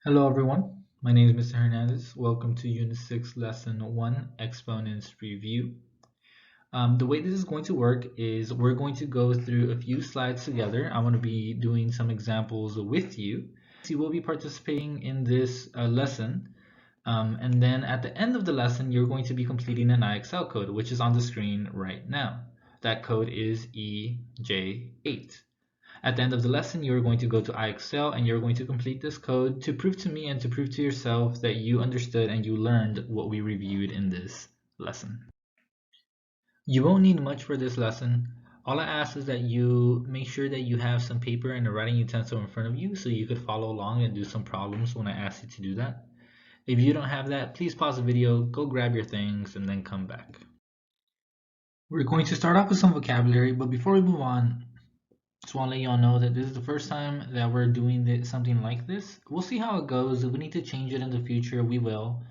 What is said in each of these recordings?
Hello everyone, my name is Mr. Hernandez. Welcome to Unit 6, Lesson 1, Exponents Review. The way this is going to work is we're going to go through a few slides together. I'm going to be doing some examples with you. So you will be participating in this lesson, and then at the end of the lesson, you're going to be completing an iXL code, which is on the screen right now. That code is EJ8. At the end of the lesson, you're going to go to iXL and you're going to complete this code to prove to me and to prove to yourself that you understood and you learned what we reviewed in this lesson. You won't need much for this lesson. All I ask is that you make sure that you have some paper and a writing utensil in front of you so you could follow along and do some problems when I ask you to do that. If you don't have that, please pause the video, go grab your things, and then come back. We're going to start off with some vocabulary, but before we move on, just want to let y'all know that this is the first time that we're doing something like this. We'll see how it goes. If we need to change it in the future, we will.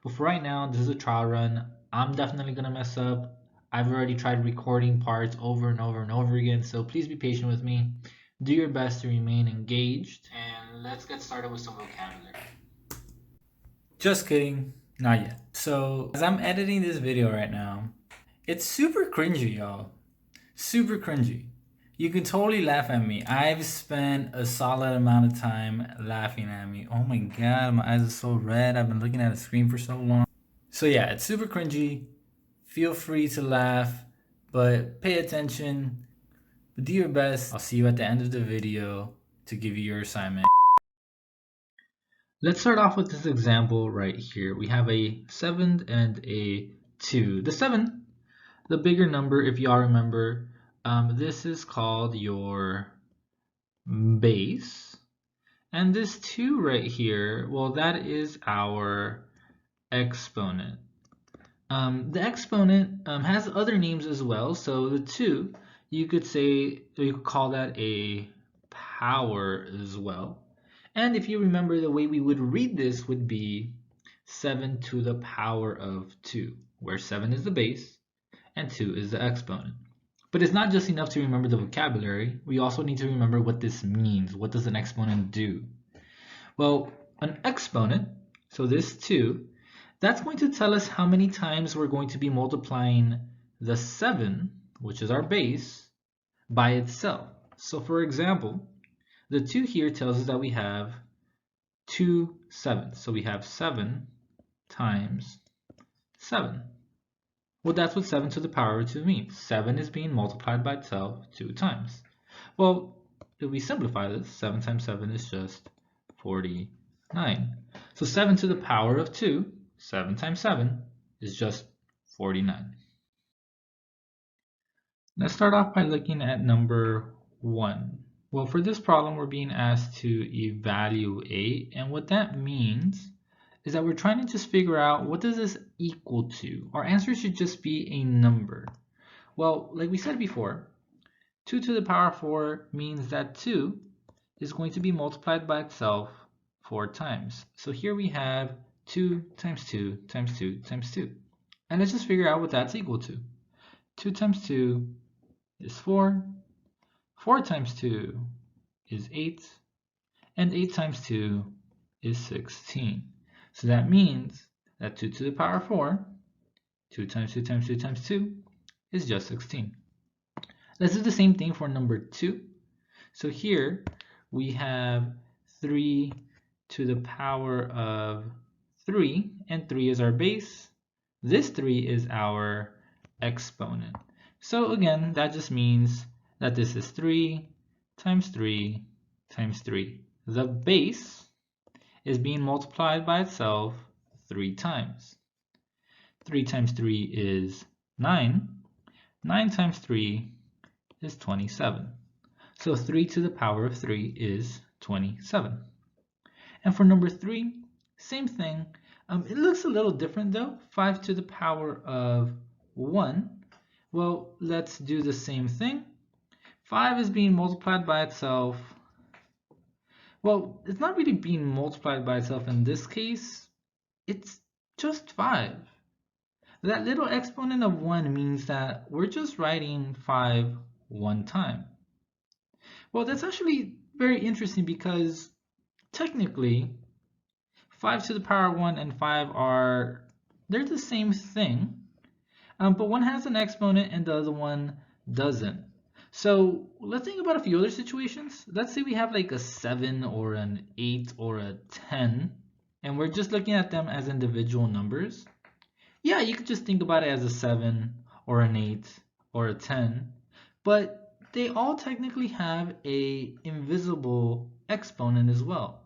But for right now, this is a trial run. I'm definitely going to mess up. I've already tried recording parts over and over and over again, so please be patient with me. Do your best to remain engaged. And let's get started with some vocabulary. Just kidding. Not yet. So, as I'm editing this video right now, it's super cringy, y'all. Super cringy. You can totally laugh at me. I've spent a solid amount of time laughing at me. Oh my god, my eyes are so red. I've been looking at a screen for so long. So yeah, it's super cringy. Feel free to laugh, but pay attention. Do your best. I'll see you at the end of the video to give you your assignment. Let's start off with this example right here. We have a 7 and a 2. The 7, the bigger number, if y'all remember, this is called your base. And this 2 right here, well, that is our exponent. The exponent has other names as well. So the 2, you could call that a power as well. And if you remember, the way we would read this would be 7 to the power of 2, where 7 is the base and 2 is the exponent. But it's not just enough to remember the vocabulary. We also need to remember what this means. What does an exponent do? Well, an exponent, so this 2, that's going to tell us how many times we're going to be multiplying the 7, which is our base, by itself. So for example, the 2 here tells us that we have 2 7s. So we have 7 times 7. Well, that's what 7 to the power of 2 means. 7 is being multiplied by itself 2 times. Well, if we simplify this, 7 times 7 is just 49. So 7 to the power of 2, 7 times 7, is just 49. Let's start off by looking at number 1. Well, for this problem, we're being asked to evaluate, and what that means is that we're trying to just figure out what does this equal to. Our answer should just be a number. Well, like we said before, 2 to the power 4 means that 2 is going to be multiplied by itself 4 times. So here we have 2 times 2 times 2 times 2. And let's just figure out what that's equal to. 2 times 2 is 4. 4 times 2 is 8. And 8 times 2 is 16. So that means that 2 to the power 4, 2 times 2 times 2 times 2, is just 16. Let's do the same thing for number 2. So here we have 3 to the power of 3, and 3 is our base. This 3 is our exponent. So again, that just means that this is 3 times 3 times 3. The base is being multiplied by itself 3 times. 3 times 3 is 9. 9 times 3 is 27. So 3 to the power of 3 is 27. And for number 3, same thing. It looks a little different though. 5 to the power of 1. Well, let's do the same thing. 5 is being multiplied by itself. Well, it's not really being multiplied by itself in this case. It's just 5. That little exponent of 1 means that we're just writing 5 one time. Well, that's actually very interesting because technically 5 to the power 1 and 5 are, they're the same thing, but one has an exponent and the other one doesn't. So let's think about a few other situations. Let's say we have like a 7 or an 8 or a 10, and we're just looking at them as individual numbers. Yeah, you could just think about it as a 7 or an 8 or a 10, but they all technically have a invisible exponent as well.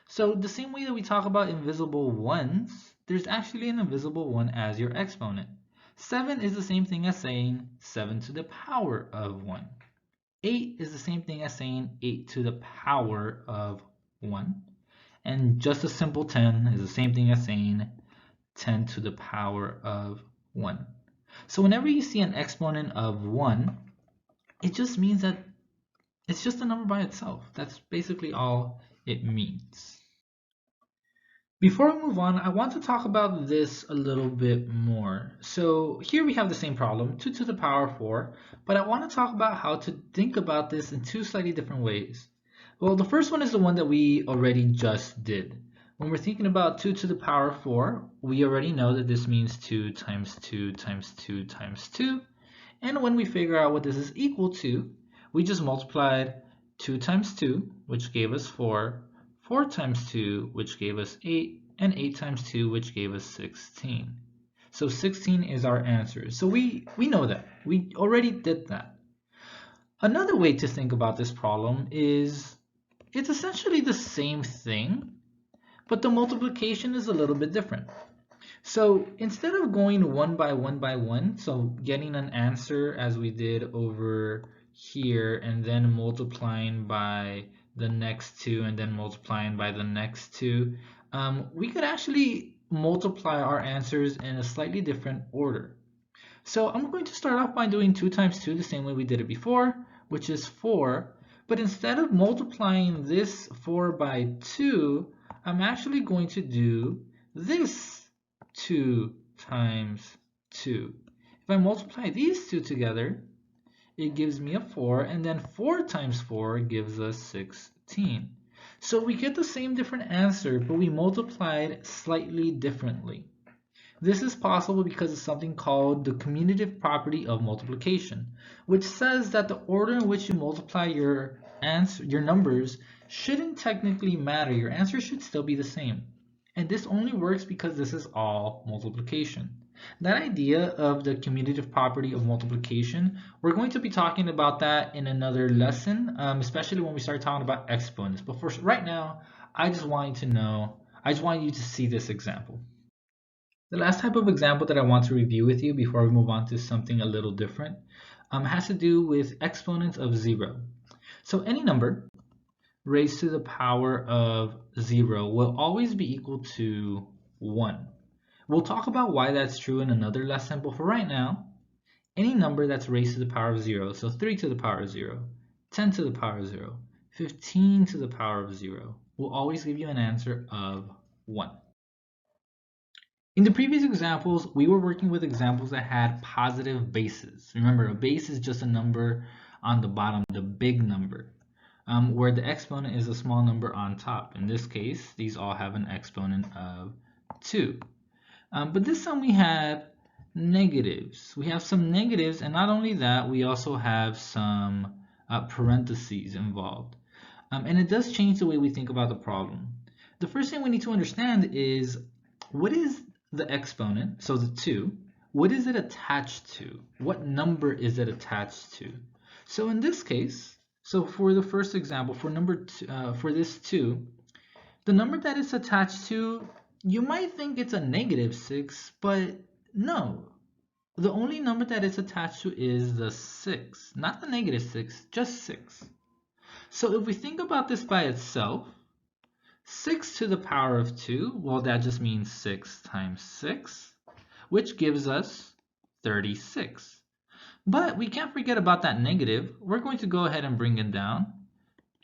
So the same way that we talk about invisible ones, there's actually an invisible one as your exponent. 7 is the same thing as saying 7 to the power of 1. 8 is the same thing as saying 8 to the power of 1. And just a simple 10 is the same thing as saying 10 to the power of 1. So whenever you see an exponent of 1, it just means that it's just a number by itself. That's basically all it means. Before we move on, I want to talk about this a little bit more. So here we have the same problem, 2 to the power 4, but I want to talk about how to think about this in two slightly different ways. Well, the first one is the one that we already just did. When we're thinking about 2 to the power 4, we already know that this means 2 times 2 times 2 times 2. And when we figure out what this is equal to, we just multiplied 2 times 2, which gave us 4, 4 times 2, which gave us 8, and 8 times 2, which gave us 16. So 16 is our answer. So we know that. We already did that. Another way to think about this problem is it's essentially the same thing, but the multiplication is a little bit different. So instead of going one by one, so getting an answer as we did over here and then multiplying by the next two and then multiplying by the next two, we could actually multiply our answers in a slightly different order. So I'm going to start off by doing 2 times 2 the same way we did it before, which is 4. But instead of multiplying this 4 by 2, I'm actually going to do this 2 times 2. If I multiply these two together, it gives me a 4, and then 4 times 4 gives us 16. So we get the same different answer, but we multiplied slightly differently. This is possible because of something called the commutative property of multiplication, which says that the order in which you multiply your numbers shouldn't technically matter. Your answer should still be the same. And this only works because this is all multiplication. That idea of the commutative property of multiplication, we're going to be talking about that in another lesson, especially when we start talking about exponents. But for right now, I just want you to see this example. The last type of example that I want to review with you before we move on to something a little different has to do with exponents of 0. So any number raised to the power of 0 will always be equal to 1. We'll talk about why that's true in another lesson, but for right now, any number that's raised to the power of 0, so 3 to the power of 0, 10 to the power of 0, 15 to the power of 0, will always give you an answer of 1. In the previous examples, we were working with examples that had positive bases. Remember, a base is just a number on the bottom, the big number, where the exponent is a small number on top. In this case, these all have an exponent of 2. But this time we have negatives. We have some negatives, and not only that, we also have some parentheses involved. And it does change the way we think about the problem. The first thing we need to understand is, what is the exponent, so the 2, what is it attached to? What number is it attached to? So in this case, so for the first example, for for this 2, the number that it's attached to, you might think it's a -6, but no. The only number that it's attached to is the 6, not the -6, just 6. So if we think about this by itself, 6 to the power of 2, well, that just means 6 times 6, which gives us 36. But we can't forget about that negative. We're going to go ahead and bring it down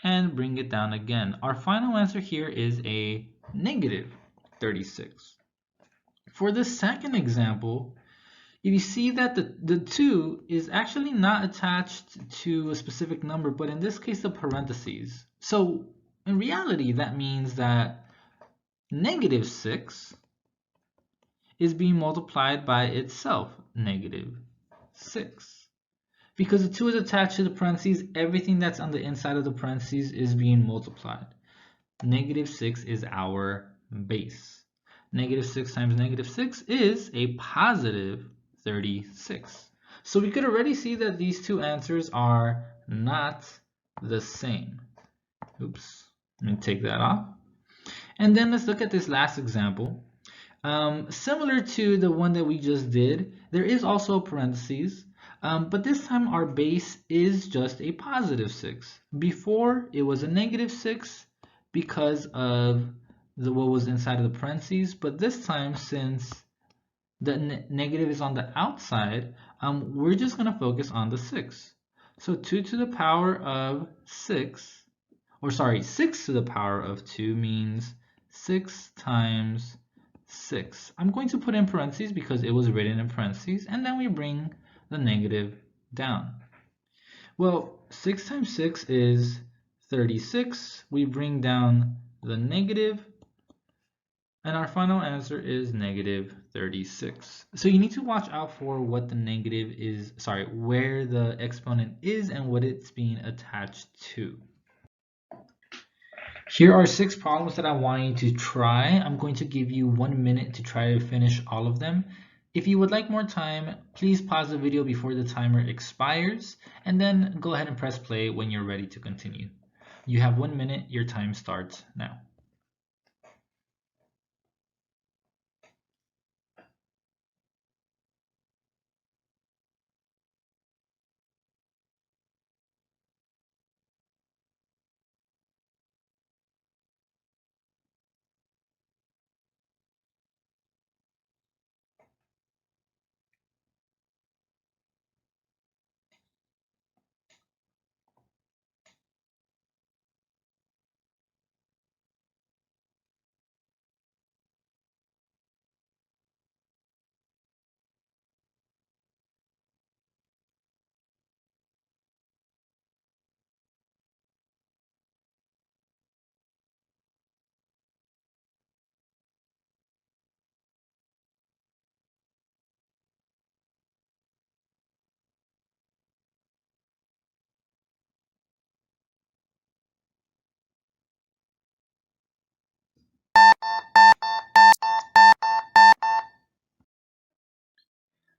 and bring it down again. Our final answer here is a -36. For the second example, you see that the 2 is actually not attached to a specific number, but in this case, the parentheses. So in reality, that means that negative 6 is being multiplied by itself, negative 6. Because the 2 is attached to the parentheses, everything that's on the inside of the parentheses is being multiplied. Negative 6 is our base. Negative 6 times negative 6 is a positive 36. So we could already see that these two answers are not the same. Oops, let me take that off. And then let's look at this last example. Similar to the one that we just did, there is also a parentheses, but this time our base is just a positive 6. Before, it was a negative 6 because of what was inside of the parentheses, but this time, since the negative is on the outside, we're just going to focus on the 6. So 2 to the power of 6, or sorry, 6 to the power of 2 means 6 times 6. I'm going to put in parentheses because it was written in parentheses, and then we bring the negative down. Well, 6 times 6 is 36. We bring down the negative, and our final answer is negative 36. So you need to watch out for what the negative is, sorry, where the exponent is and what it's being attached to. Here are 6 problems that I want you to try. I'm going to give you 1 minute to try to finish all of them. If you would like more time, please pause the video before the timer expires, and then go ahead and press play when you're ready to continue. You have 1 minute, your time starts now.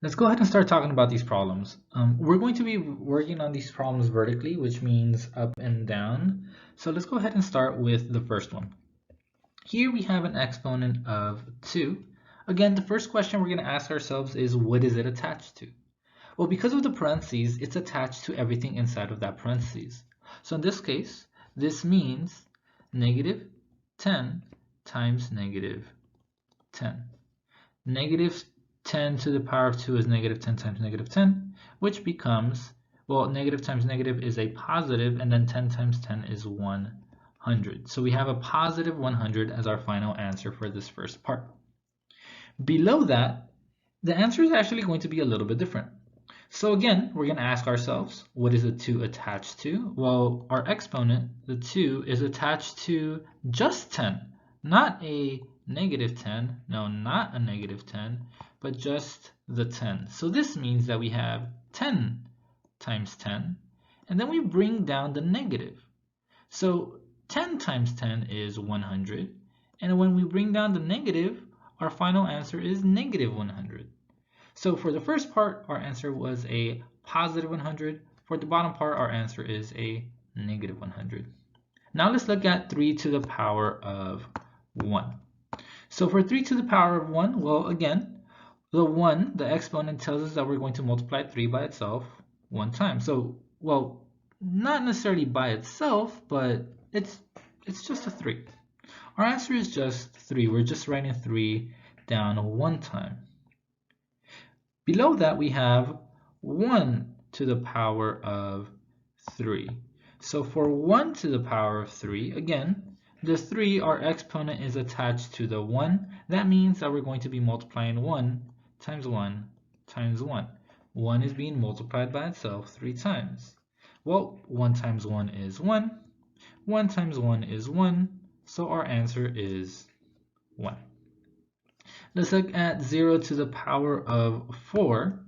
Let's go ahead and start talking about these problems. We're going to be working on these problems vertically, which means up and down. So let's go ahead and start with the first one. Here we have an exponent of 2. Again, the first question we're going to ask ourselves is, what is it attached to? Well, because of the parentheses, it's attached to everything inside of that parentheses. So in this case, this means negative 10 times negative 10. Negative 10 to the power of 2 is negative 10 times negative 10, which becomes, well, negative times negative is a positive, and then 10 times 10 is 100. So we have a positive 100 as our final answer for this first part. Below that, the answer is actually going to be a little bit different. So again, we're going to ask ourselves, what is the 2 attached to? Well, our exponent, the 2, is attached to just 10, not a negative 10, no, not a negative 10, but just the 10. So this means that we have 10 times 10, and then we bring down the negative. So 10 times 10 is 100, and when we bring down the negative, our final answer is negative 100. So for the first part, our answer was a positive 100. For the bottom part, our answer is a negative 100. Now let's look at 3 to the power of 1. So for 3 to the power of 1, well, again, the 1, the exponent tells us that we're going to multiply 3 by itself 1 time. So, well, not necessarily by itself, but it's just a 3. Our answer is just 3. We're just writing 3 down 1 time. Below that, we have 1 to the power of 3. So for 1 to the power of 3, again, the 3, our exponent is attached to the 1. That means that we're going to be multiplying 1 times 1 times 1. 1 is being multiplied by itself 3 times. Well, 1 times 1 is 1. 1 times 1 is 1. So our answer is 1. Let's look at 0 to the power of 4.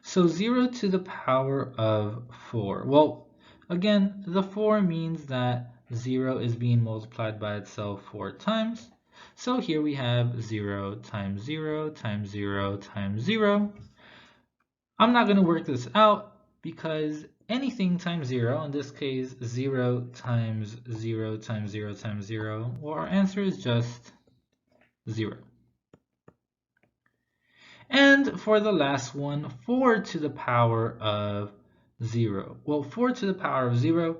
So 0 to the power of 4. Well, again, the 4 means that 0 is being multiplied by itself 4 times. So here we have 0 times 0 times 0 times 0. I'm not going to work this out because anything times 0, in this case 0 times 0 times 0 times 0, well, our answer is just 0. And for the last one, 4 to the power of 0. Well, 4 to the power of 0,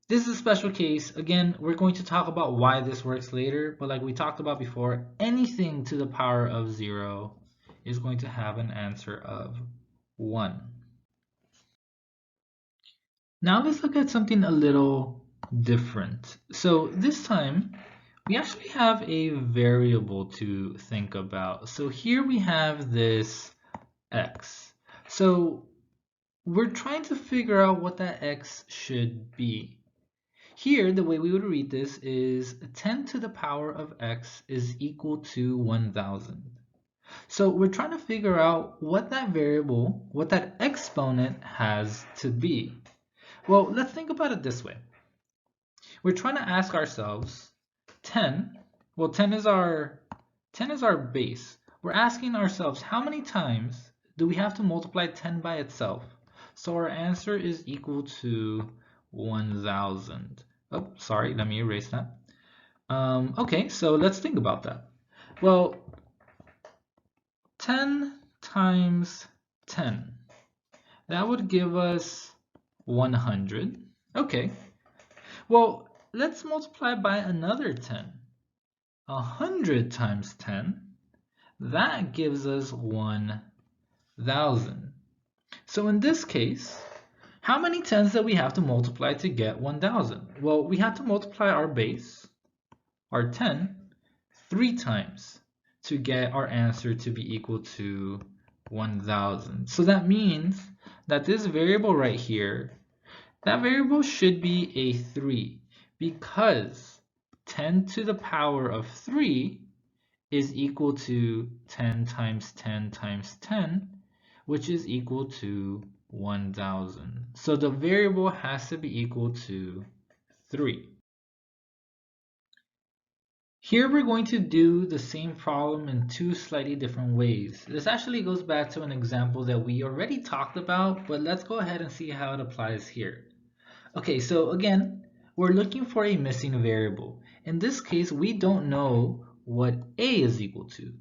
this is a special case. Again, we're going to talk about why this works later, but like we talked about before, anything to the power of 0 is going to have an answer of 1. Now let's look at something a little different. So this time, we actually have a variable to think about. So here we have this x. So we're trying to figure out what that x should be. Here, the way we would read this is 10 to the power of x is equal to 1,000. So we're trying to figure out what that variable, what that exponent has to be. Well, let's think about it this way. We're trying to ask ourselves 10, well 10 is our base. We're asking ourselves how many times do we have to multiply 10 by itself? So our answer is equal to 1,000. Oh, sorry, let me erase that. Okay, so let's think about that. Well, 10 times 10, that would give us 100. Okay, well, let's multiply by another 10. 100 times 10, that gives us 1,000. So in this case, how many 10s do we have to multiply to get 1,000? Well, we have to multiply our base, our 10, 3 times to get our answer to be equal to 1,000. So that means that this variable right here, that variable should be a 3 because 10 to the power of 3 is equal to 10 times 10 times 10, which is equal to 1,000. So the variable has to be equal to 3. Here we're going to do the same problem in two slightly different ways. This actually goes back to an example that we already talked about, but let's go ahead and see how it applies here. Okay, so again, we're looking for a missing variable. In this case, we don't know what a is equal to.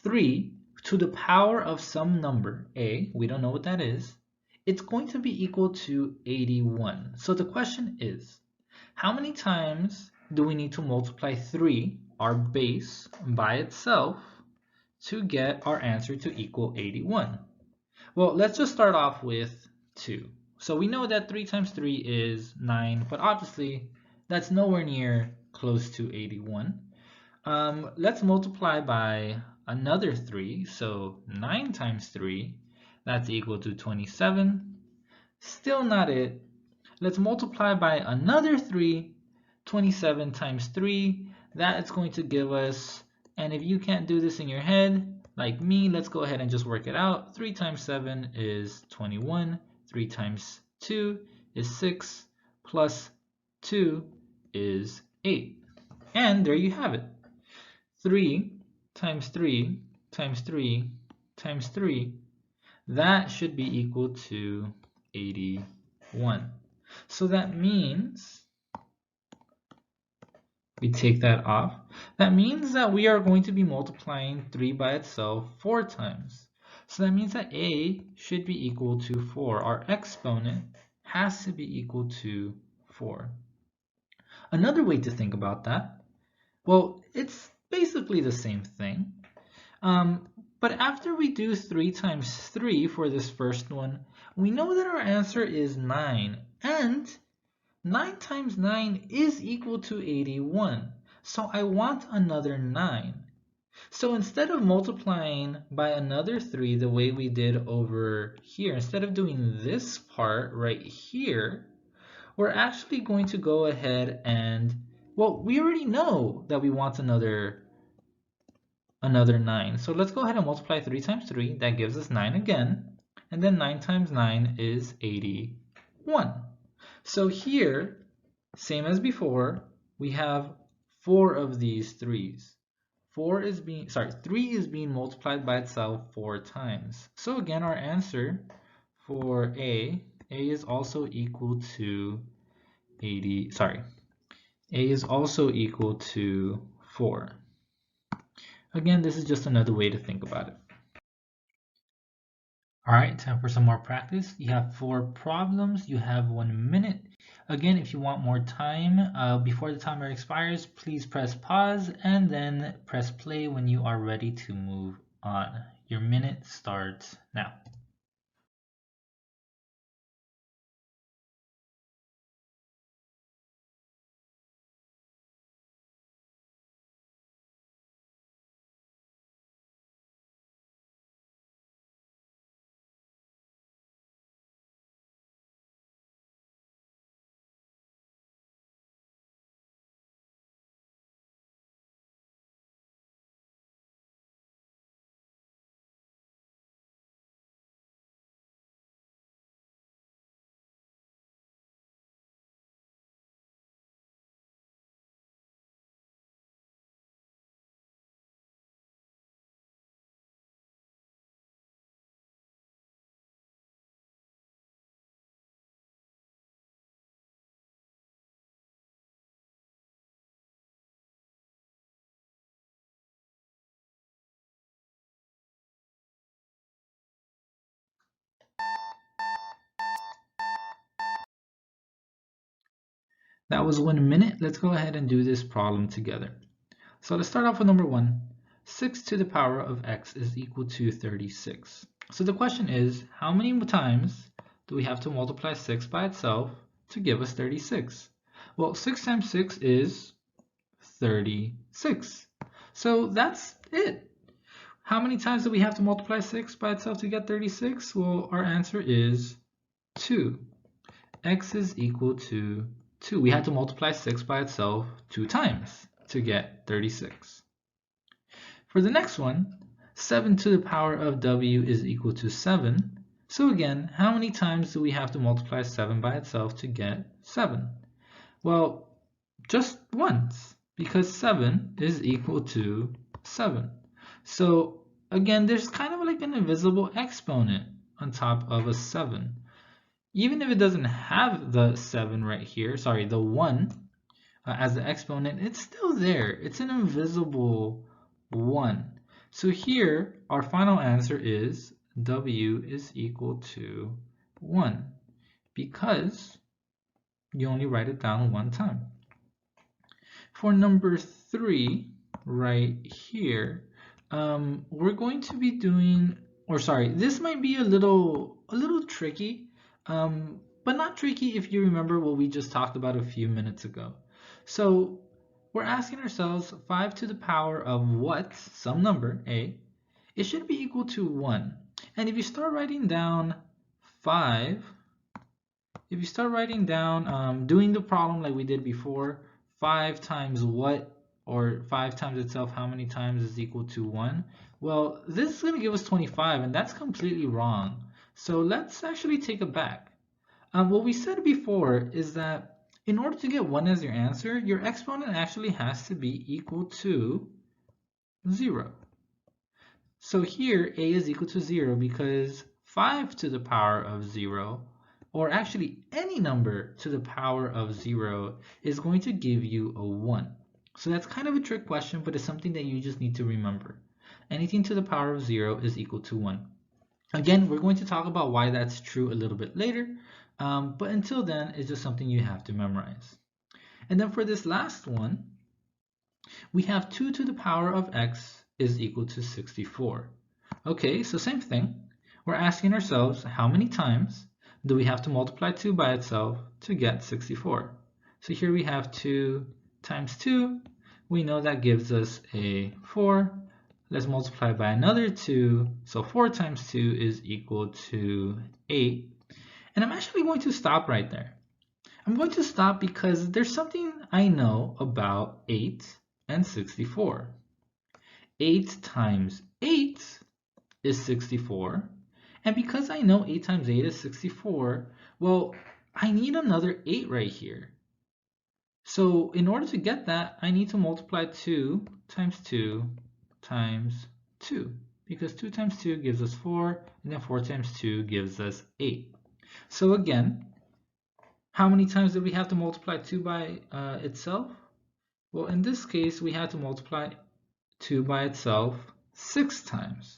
3 to the power of some number, a, we don't know what that is, it's going to be equal to 81. So the question is, how many times do we need to multiply 3, our base, by itself to get our answer to equal 81? Well, let's just start off with 2. So we know that 3 times 3 is 9, but obviously that's nowhere near close to 81. Let's multiply by another 3, so 9 times 3, that's equal to 27. Still not it. Let's multiply by another 3, 27 times 3, that is going to give us, and if you can't do this in your head, like me, let's go ahead and just work it out. 3 times 7 is 21, 3 times 2 is 6, plus 2 is 8. And there you have it. 3 times 3 times 3 times 3, that should be equal to 81. So that means, we take that off, that means that we are going to be multiplying 3 by itself 4 times. So that means that a should be equal to 4. Our exponent has to be equal to 4. Another way to think about that, well, it's basically the same thing. But after we do 3 times 3 for this first one, we know that our answer is 9. And 9 times 9 is equal to 81. So I want another 9. So instead of multiplying by another 3 the way we did over here, instead of doing this part right here, we're actually going to go ahead and Well, we already know that we want another 9. So let's go ahead and multiply 3 times 3. That gives us 9 again. And then 9 times 9 is 81. So here, same as before, we have 4 of these 3's. 3 is being multiplied by itself 4 times. So again, our answer for A is also equal to 80, A is also equal to 4. Again, this is just another way to think about it. All right, time for some more practice. You have 4 problems. You have 1 minute. Again, if you want more time before the timer expires, please press pause and then press play when you are ready to move on. Your minute starts now. That was 1 minute. Let's go ahead and do this problem together. So let's start off with number 1. 6 to the power of x is equal to 36. So the question is, how many times do we have to multiply 6 by itself to give us 36? Well, 6 times 6 is 36. So that's it. How many times do we have to multiply 6 by itself to get 36? Well, our answer is 2. X is equal to 2. We had to multiply 6 by itself 2 times to get 36. For the next one, 7 to the power of w is equal to 7. So again, how many times do we have to multiply 7 by itself to get 7? Well, just once, because 7 is equal to 7. So again, there's kind of like an invisible exponent on top of a 7. Even if it doesn't have the 7 right here, the 1 as the exponent, it's still there. It's an invisible 1. So here, our final answer is w is equal to 1, because you only write it down 1 time. For number 3, right here, we're going to be doing, this might be a little tricky, but not tricky if you remember what we just talked about a few minutes ago. So we're asking ourselves 5 to the power of what, some number, a, it should be equal to 1. And if you start writing down 5, doing the problem like we did before, 5 times what, or 5 times itself, how many times is equal to 1? Well, this is going to give us 25, and that's completely wrong. So let's actually take it back. What we said before is that in order to get 1 as your answer, your exponent actually has to be equal to 0. So here, a is equal to 0 because 5 to the power of 0, or actually any number to the power of 0, is going to give you a 1. So that's kind of a trick question, but it's something that you just need to remember. Anything to the power of 0 is equal to 1. Again, we're going to talk about why that's true a little bit later, but until then, it's just something you have to memorize. And then for this last one, we have 2 to the power of x is equal to 64. Okay, so same thing. We're asking ourselves how many times do we have to multiply 2 by itself to get 64? So here we have 2 times 2. We know that gives us a 4. Let's multiply by another 2. So 4 times 2 is equal to 8. And I'm actually going to stop right there. I'm going to stop because there's something I know about 8 and 64. 8 times 8 is 64. And because I know 8 times 8 is 64, well, I need another 8 right here. So in order to get that, I need to multiply 2 times 2 times 2. Because 2 times 2 gives us 4, and then 4 times 2 gives us 8. So again, how many times do we have to multiply 2 by itself? Well, in this case, we had to multiply 2 by itself 6 times.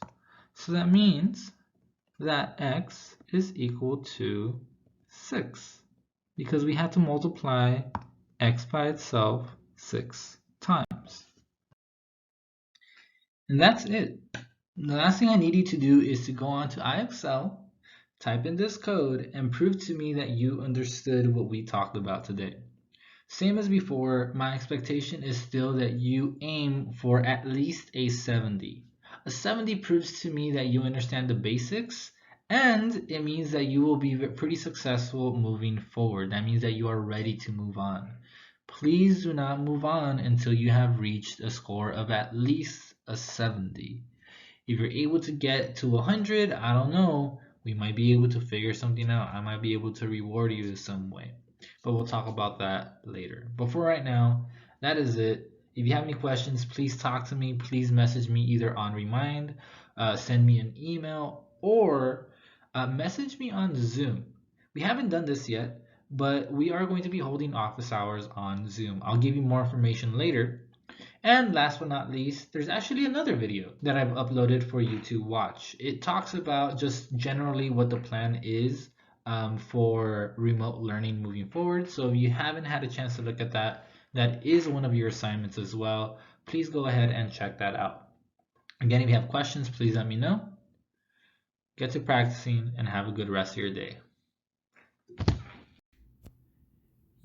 So that means that x is equal to 6 because we had to multiply x by itself 6 times. And that's it. The last thing I need you to do is to go on to iXL, type in this code, and prove to me that you understood what we talked about today. Same as before, my expectation is still that you aim for at least a 70. A 70 proves to me that you understand the basics, and it means that you will be pretty successful moving forward. That means that you are ready to move on. Please do not move on until you have reached a score of at least a 70. If you're able to get to 100, I don't know, we might be able to figure something out. I might be able to reward you in some way. But we'll talk about that later. But for right now, that is it. If you have any questions, please talk to me. Please message me either on Remind, send me an email, or message me on Zoom. We haven't done this yet, but we are going to be holding office hours on Zoom. I'll give you more information later. And last but not least, there's actually another video that I've uploaded for you to watch. It talks about just generally what the plan is for remote learning moving forward. So if you haven't had a chance to look at that, that is one of your assignments as well. Please go ahead and check that out. Again, if you have questions, please let me know. Get to practicing and have a good rest of your day.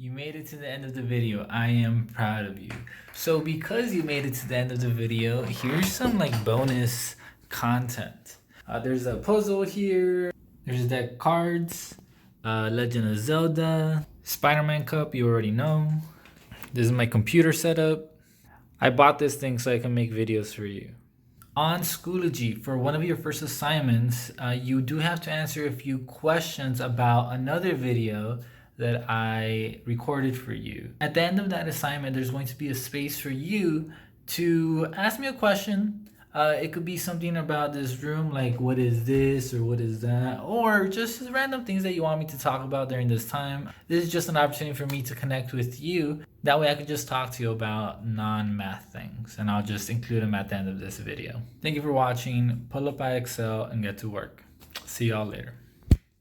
You made it to the end of the video. I am proud of you. So because you made it to the end of the video, here's some like bonus content. There's a puzzle here. There's deck cards. Legend of Zelda. Spider-Man cup, you already know. This is my computer setup. I bought this thing so I can make videos for you. On Schoology, for one of your first assignments, you do have to answer a few questions about another video that I recorded for you. At the end of that assignment, there's going to be a space for you to ask me a question. It could be something about this room, like what is this or what is that, or just random things that you want me to talk about during this time. This is just an opportunity for me to connect with you. That way I could just talk to you about non-math things, and I'll just include them at the end of this video. Thank you for watching. Pull up iXL and get to work. See y'all later.